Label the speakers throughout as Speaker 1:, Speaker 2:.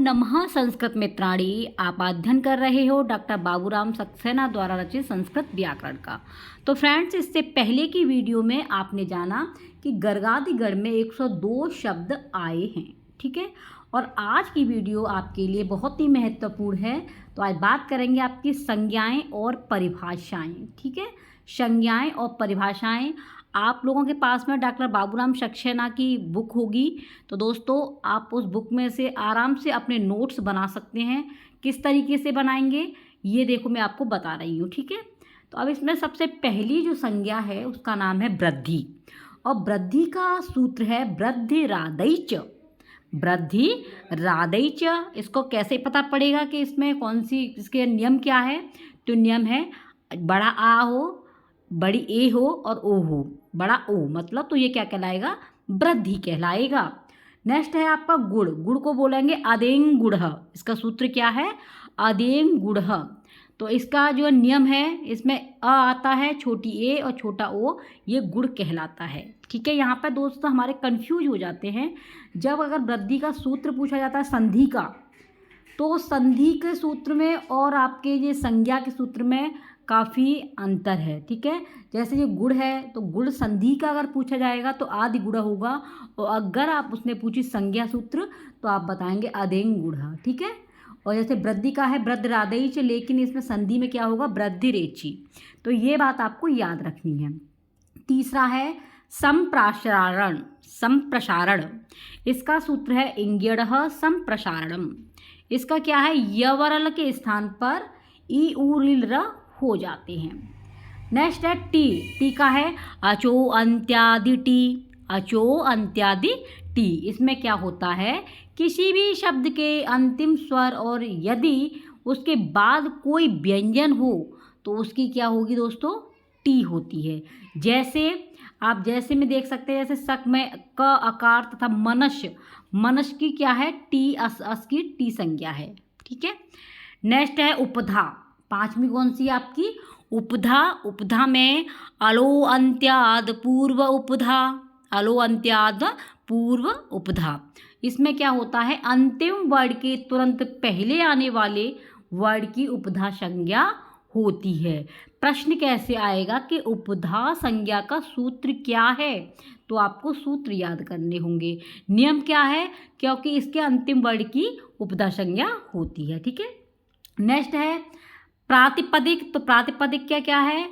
Speaker 1: नमः संस्कृत मित्राणी। आप अध्ययन कर रहे हो डॉक्टर बाबूराम सक्सेना द्वारा रचित संस्कृत व्याकरण का। तो फ्रेंड्स, इससे पहले की वीडियो में आपने जाना कि गर्गादिगण में 102 शब्द आए हैं, ठीक है। और आज की वीडियो आपके लिए बहुत ही महत्वपूर्ण है। तो आज बात करेंगे आपकी संज्ञाएं और परिभाषाएं, ठीक है। संज्ञाएं और परिभाषाएं आप लोगों के पास में डॉक्टर बाबूराम सक्सेना की बुक होगी। तो दोस्तों, आप उस बुक में से आराम से अपने नोट्स बना सकते हैं। किस तरीके से बनाएंगे ये देखो मैं आपको बता रही हूँ, ठीक है। तो अब इसमें सबसे पहली जो संज्ञा है उसका नाम है वृद्धि। और वृद्धि का सूत्र है वृद्धिरादैच। वृद्धिरादैच। इसको कैसे पता पड़ेगा कि इसमें कौन सी, इसके नियम क्या है। तो नियम है बड़ा आ हो, बड़ी ए हो और ओ हो, बड़ा ओ मतलब तो ये क्या कहलाएगा, वृद्धि कहलाएगा। नेक्स्ट है आपका गुड़। गुड़ को बोलेंगे अदेंग गुड़। इसका सूत्र क्या है, अदेंग गुड़। तो इसका जो नियम है, इसमें अ आता है, छोटी ए और छोटा ओ, ये गुड़ कहलाता है, ठीक है। यहाँ पर दोस्तों हमारे कंफ्यूज हो जाते हैं जब अगर वृद्धि का सूत्र पूछा जाता है संधि का, तो संधि के सूत्र में और आपके ये संज्ञा के सूत्र में काफ़ी अंतर है, ठीक है। जैसे ये गुड़ है तो गुड़ संधि का अगर पूछा जाएगा तो आदि गुड़ होगा, और अगर आप उसने पूछी संज्ञा सूत्र तो आप बताएंगे अदेंग गुड़, ठीक है। और जैसे वृद्धि का है वृद्धिरादैच, लेकिन इसमें संधि में क्या होगा, वृद्धिरेचि। तो ये बात आपको याद रखनी है। तीसरा है संप्रसारण। संप्रसारण, इसका सूत्र है इंग्यढ़ संप्रसारणम। इसका क्या है, यवरल के स्थान पर ई उ र हो जाते हैं। नेक्स्ट है टी। टी का है अचो अंत्यादि टी। अचो अंत्यादि टी। इसमें क्या होता है, किसी भी शब्द के अंतिम स्वर और यदि उसके बाद कोई व्यंजन हो तो उसकी क्या होगी दोस्तों, टी होती है। जैसे आप जैसे में देख सकते हैं, जैसे सक में क अकार तथा मनश, मनश की क्या है, टी अस की टी संज्ञा है, ठीक है। नेक्स्ट है उपधा। पांचवी कौन सी है आपकी, उपधा। उपधा में अलो अंत्याद पूर्व उपधा। अलो अंत्याद पूर्व उपधा। इसमें क्या होता है, अंतिम वर्ड के तुरंत पहले आने वाले वर्ड की उपधा संज्ञा होती है। प्रश्न कैसे आएगा कि उपधा संज्ञा का सूत्र क्या है, तो आपको सूत्र याद करने होंगे। नियम क्या है, क्योंकि इसके अंतिम वर्ड की उपधा संज्ञा होती है, ठीक है। नेक्स्ट है प्रातिपदिक। तो प्रातिपदिक क्या क्या है,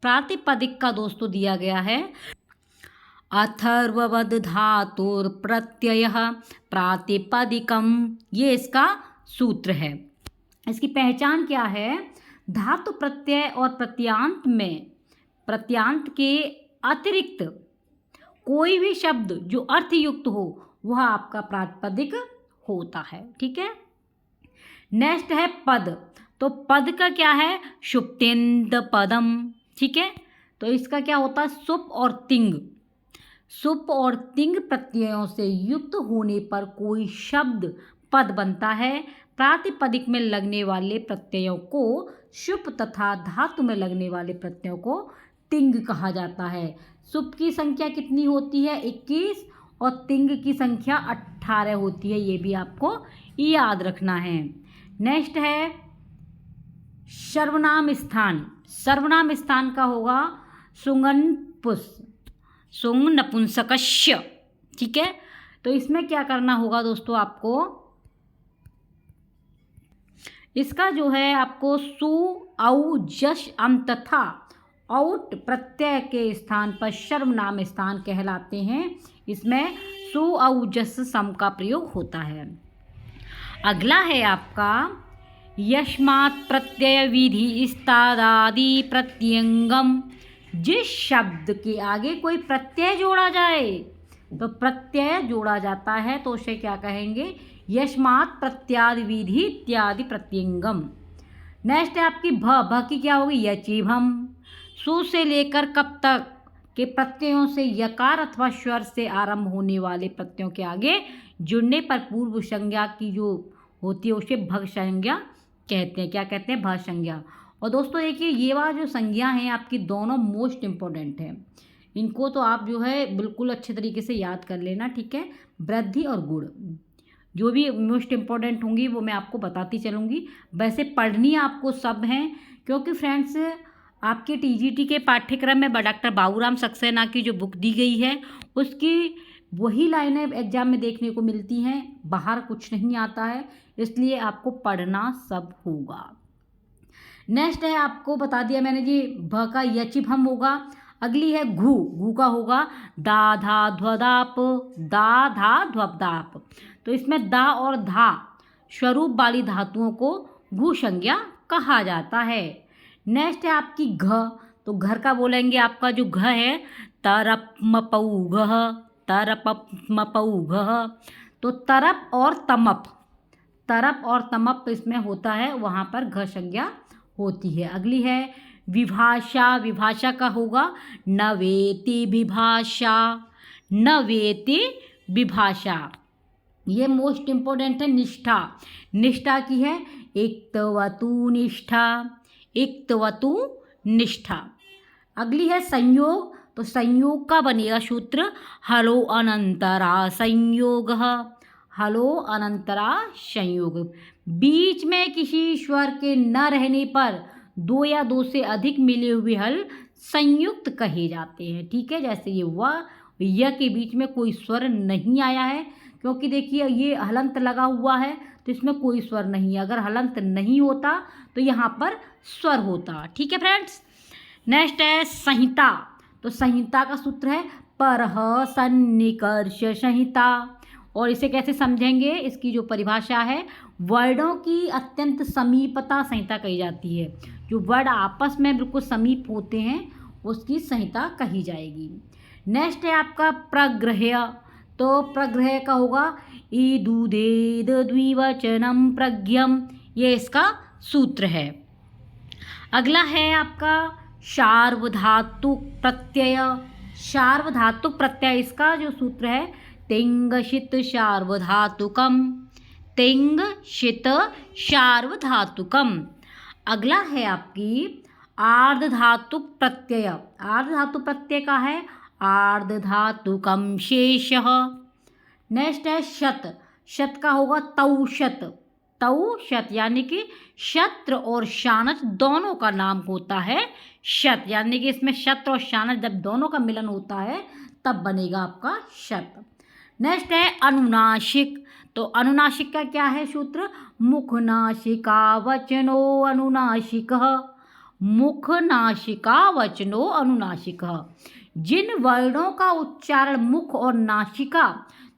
Speaker 1: प्रातिपदिक का दोस्तों दिया गया है अथर्ववद धातुर प्रत्यय प्रातिपदिकम। ये इसका सूत्र है। इसकी पहचान क्या है, धातु प्रत्यय और प्रत्यांत में, प्रत्यांत के अतिरिक्त कोई भी शब्द जो अर्थयुक्त हो वह आपका प्रातिपदिक होता है, ठीक है। नेक्स्ट है पद। तो पद का क्या है, शुप्तेन्द्र पदम, ठीक है। तो इसका क्या होता है, सुप और तिंग। सुप और तिंग प्रत्ययों से युक्त होने पर कोई शब्द पद बनता है। प्रातिपदिक में लगने वाले प्रत्ययों को शुप तथा धातु में लगने वाले प्रत्ययों को तिंग कहा जाता है। सुप की संख्या कितनी होती है, 21, और तिंग की संख्या 18 होती है, ये भी आपको याद रखना है। नेक्स्ट है सर्वनाम स्थान। सर्वनाम स्थान का होगा सुंगनपुस, सुंग नपुंसकस्य, ठीक है। तो इसमें क्या करना होगा दोस्तों, आपको इसका जो है आपको सु औ जश अम तथा औट प्रत्यय के स्थान पर सर्वनाम स्थान कहलाते हैं। इसमें सु औ जस सम का प्रयोग होता है। अगला है आपका यस्मात् प्रत्यय विधि स्तादादि प्रत्यंगम। जिस शब्द के आगे कोई प्रत्यय जोड़ा जाए, तो प्रत्यय जोड़ा जाता है तो उसे क्या कहेंगे, यस्मात् प्रत्यादि विधि इत्यादि प्रत्यंगम। नेक्स्ट है आपकी भ की क्या होगी, यचेभम। सु से लेकर कब तक के प्रत्ययों से यकार अथवा स्वर से आरंभ होने वाले प्रत्ययों के आगे जुड़ने पर पूर्व संज्ञा की जो होती है उसे भग संज्ञा कहते हैं। क्या कहते हैं, भग संज्ञा। और दोस्तों देखिए, ये वाला जो संज्ञा है आपकी दोनों मोस्ट इम्पोर्टेंट है। इनको तो आप जो है बिल्कुल अच्छे तरीके से याद कर लेना, ठीक है। वृद्धि और गुण, जो भी मोस्ट इम्पॉर्टेंट होंगी वो मैं आपको बताती चलूँगी। वैसे पढ़नी आपको सब हैं, क्योंकि फ्रेंड्स आपके टीजीटी के पाठ्यक्रम में डॉक्टर बाबूराम सक्सेना की जो बुक दी गई है उसकी वही लाइनें एग्जाम में देखने को मिलती हैं, बाहर कुछ नहीं आता है, इसलिए आपको पढ़ना सब होगा। नेक्स्ट है, आपको बता दिया मैंने जी, भ का यचिभ हम होगा। अगली है घू, घू का होगा दा धा ध्वदाप, दा धा ध्वदाप। तो इसमें दा और धा स्वरूप वाली धातुओं को घू संज्ञा कहा जाता है। नेक्स्ट है आपकी घ, तो घर का बोलेंगे आपका जो घ है तरप मपऊ घ, तरप मपऊ घ। तो तरप और तमप, तरप और तमप इसमें होता है, वहाँ पर घ संज्ञा होती है। अगली है विभाषा, विभाषा का होगा नवेति विभाषा, नवेति विभाषा। ये मोस्ट इम्पोर्टेंट है निष्ठा, निष्ठा की है इक्तवतु निष्ठा, इक्तवतु निष्ठा। अगली है संयोग, तो संयोग का बनेगा सूत्र हलो अनंतरा संयोग, हलो अनंतरा संयोग। बीच में किसी स्वर के न रहने पर दो या दो से अधिक मिले हुए हल संयुक्त कहे जाते हैं। ठीक है, जैसे ये व य के बीच में कोई स्वर नहीं आया है, क्योंकि देखिए ये हलंत लगा हुआ है तो इसमें कोई स्वर नहीं है। अगर हलंत नहीं होता तो यहाँ पर स्वर होता। ठीक है फ्रेंड्स। नेक्स्ट है संहिता, तो संहिता का सूत्र है परह सन्निकर्ष संहिता। और इसे कैसे समझेंगे, इसकी जो परिभाषा है वर्णों की अत्यंत समीपता संहिता कही जाती है। जो वर्ड आपस में बिल्कुल समीप होते हैं उसकी संहिता कही जाएगी। नेक्स्ट है आपका प्रग्रह्य, तो प्रग्रह्य का होगा ईदुदेद द्विवचनम प्रज्ञम, ये इसका सूत्र है। अगला है आपका सार्वधातुक प्रत्यय, सार्वधातुक प्रत्यय इसका जो सूत्र है तिंग शित सार्वधातुकम, तिंग शित सार्वधातुकम। अगला है आपकी आर्धधातुक प्रत्यय, आर्धधातुक प्रत्यय का है आर्धधातुकम शेषः। नेक्स्ट है शत, शत का होगा तौशत, तौशत यानी कि शत्र और शानच दोनों का नाम होता है शत, यानी कि इसमें शत्र और शानच जब दोनों का मिलन होता है तब बनेगा आपका शत। नेक्स्ट है अनुनासिक, तो अनुनासिक का क्या है सूत्र मुखनासिका वचनो अनुनासिकः, मुखनासिका वचनो अनुनासिकः। जिन वर्णों का उच्चारण मुख और नासिका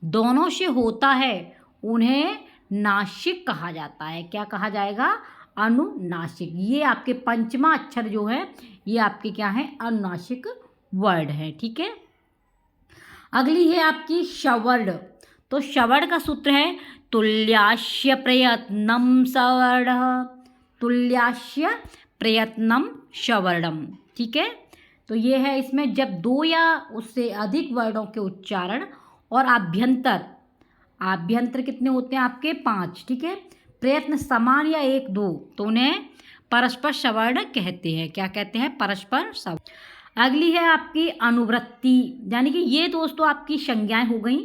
Speaker 1: दोनों से होता है उन्हें नासिक कहा जाता है। क्या कहा जाएगा, अनुनासिक। ये आपके पंचमा अक्षर जो है ये आपके क्या है, अनुनासिक वर्ड है। ठीक है। अगली है आपकी शवर्ण, तो शवर्ण का सूत्र है तुल्यास्य प्रयत्नम सवर्ण, तुल्यास्य प्रयत्नम शवर्णम। ठीक है, तो ये है इसमें जब दो या उससे अधिक वर्णों के उच्चारण और आभ्यंतर, आभ्यंतर कितने होते हैं आपके 5, ठीक है, प्रयत्न समान या 1 2 तो उन्हें परस्पर सवर्ण कहते हैं। क्या कहते हैं, परस्पर सवर्ण। अगली है आपकी अनुवृत्ति, यानी कि ये दोस्तों आपकी संज्ञाएं हो गई।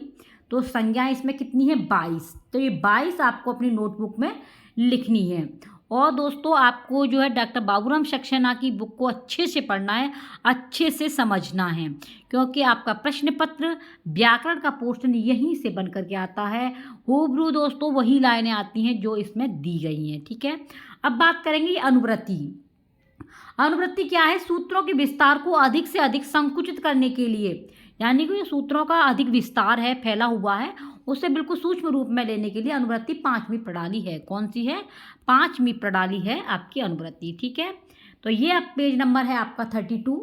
Speaker 1: तो संज्ञाएं इसमें कितनी है 22, तो ये 22 आपको अपनी नोटबुक में लिखनी है। और दोस्तों आपको जो है डॉक्टर बाबूराम सक्सेना की बुक को अच्छे से पढ़ना है, अच्छे से समझना है, क्योंकि आपका प्रश्न पत्र व्याकरण का पोर्शन यहीं से बन करके आता है। हूबहू दोस्तों वही लाइनें आती हैं जो इसमें दी गई हैं। ठीक है, अब बात करेंगे अनुवृत्ति। अनुवृत्ति क्या है, सूत्रों के विस्तार को अधिक से अधिक संकुचित करने के लिए, यानी कि सूत्रों का अधिक विस्तार है, फैला हुआ है, उसे बिल्कुल सूक्ष्म रूप में लेने के लिए अनुवृत्ति 5वीं प्रणाली है। कौन सी है, 5वीं प्रणाली है आपकी अनुवृत्ति। ठीक है, तो ये आप पेज नंबर है आपका 32,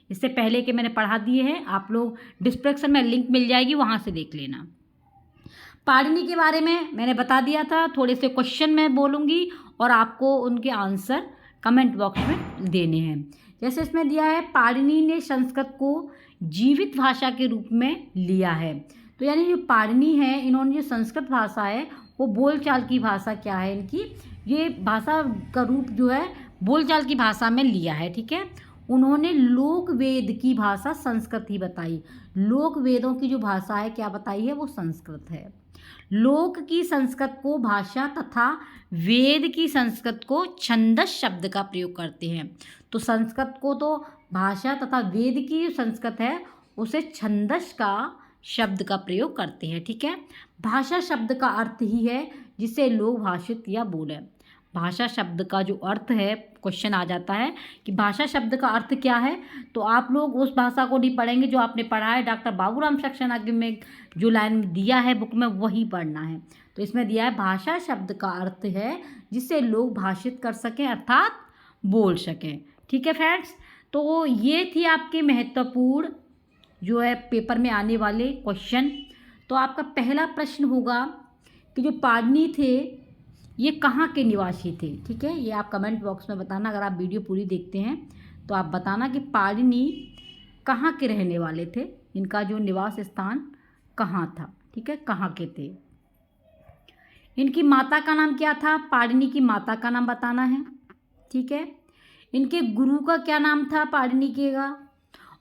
Speaker 1: इससे पहले के मैंने पढ़ा दिए हैं, आप लोग डिस्क्रिप्शन में लिंक मिल जाएगी, वहाँ से देख लेना। पाणिनि के बारे में मैंने बता दिया था, थोड़े से क्वेश्चन मैं बोलूँगी और आपको उनके आंसर कमेंट बॉक्स में देने हैं। जैसे इसमें दिया है पाणिनि ने संस्कृत को जीवित भाषा के रूप में लिया है, तो यानी जो पाणिनि है इन्होंने जो संस्कृत भाषा है वो बोलचाल की भाषा क्या है इनकी, ये भाषा का रूप जो है बोलचाल की भाषा में लिया है। ठीक है, उन्होंने लोक वेद की भाषा संस्कृत ही बताई। लोक वेदों की जो भाषा है क्या बताई है, वो संस्कृत है। लोक की संस्कृत को भाषा तथा वेद की संस्कृत को छंदस शब्द का प्रयोग करते हैं। तो संस्कृत को तो भाषा तथा वेद की संस्कृत है उसे छंदस का शब्द का प्रयोग करते हैं। ठीक है, भाषा शब्द का अर्थ ही है जिसे लोग भाषित या बोले। भाषा शब्द का जो अर्थ है, क्वेश्चन आ जाता है कि भाषा शब्द का अर्थ क्या है, तो आप लोग उस भाषा को नहीं पढ़ेंगे जो आपने पढ़ा है डॉक्टर बाबूराम सक्सेना में जो लाइन दिया है बुक में वही पढ़ना है। तो इसमें दिया है भाषा शब्द का अर्थ है जिसे लोग भाषित कर सकें अर्थात बोल सकें। ठीक है फ्रेंड्स, तो ये थी आपके महत्वपूर्ण जो है पेपर में आने वाले क्वेश्चन। तो आपका पहला प्रश्न होगा कि जो पाणिनि थे ये कहाँ के निवासी थे। ठीक है, ये आप कमेंट बॉक्स में बताना। अगर आप वीडियो पूरी देखते हैं तो आप बताना कि पाणिनि कहाँ के रहने वाले थे, इनका जो निवास स्थान कहाँ था। ठीक है, कहाँ के थे। इनकी माता का नाम क्या था, पाणिनि की माता का नाम बताना है। ठीक है, इनके गुरु का क्या नाम था पाणिनि के का,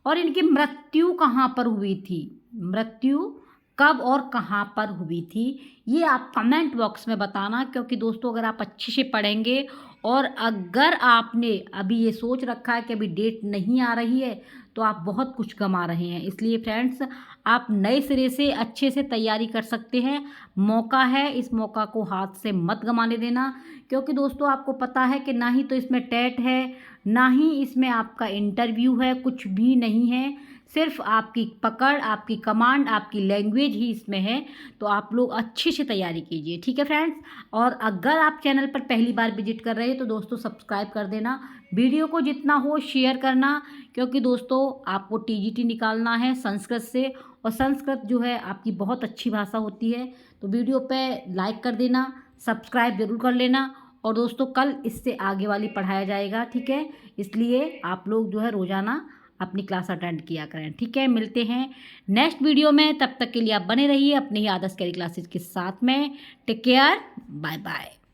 Speaker 1: और इनकी मृत्यु कहाँ पर हुई थी, मृत्यु कब और कहाँ पर हुई थी, ये आप कमेंट बॉक्स में बताना। क्योंकि दोस्तों अगर आप अच्छे से पढ़ेंगे और अगर आपने अभी ये सोच रखा है कि अभी डेट नहीं आ रही है तो आप बहुत कुछ कमा रहे हैं। इसलिए फ्रेंड्स आप नए सिरे से अच्छे से तैयारी कर सकते हैं, मौका है, इस मौका को हाथ से मत गंवाने देना। क्योंकि दोस्तों आपको पता है कि ना ही तो इसमें टेट है, ना ही इसमें आपका इंटरव्यू है, कुछ भी नहीं है, सिर्फ आपकी पकड़, आपकी कमांड, आपकी लैंग्वेज ही इसमें है। तो आप लोग अच्छे से तैयारी कीजिए। ठीक है फ्रेंड्स, और अगर आप चैनल पर पहली बार विजिट कर रहे हैं तो दोस्तों सब्सक्राइब कर देना, वीडियो को जितना हो शेयर करना। क्योंकि दोस्तों आपको टीजीटी निकालना है संस्कृत से, और संस्कृत जो है आपकी बहुत अच्छी भाषा होती है। तो वीडियो पे लाइक कर देना, सब्सक्राइब जरूर कर लेना। और दोस्तों कल इससे आगे वाली पढ़ाया जाएगा। ठीक है, इसलिए आप लोग जो है रोज़ाना अपनी क्लास अटेंड किया करें। ठीक है, मिलते हैं नेक्स्ट वीडियो में, तब तक के लिए आप बने रहिए अपने ही आदर्श कैरी क्लासेस के साथ में। Take care, bye bye.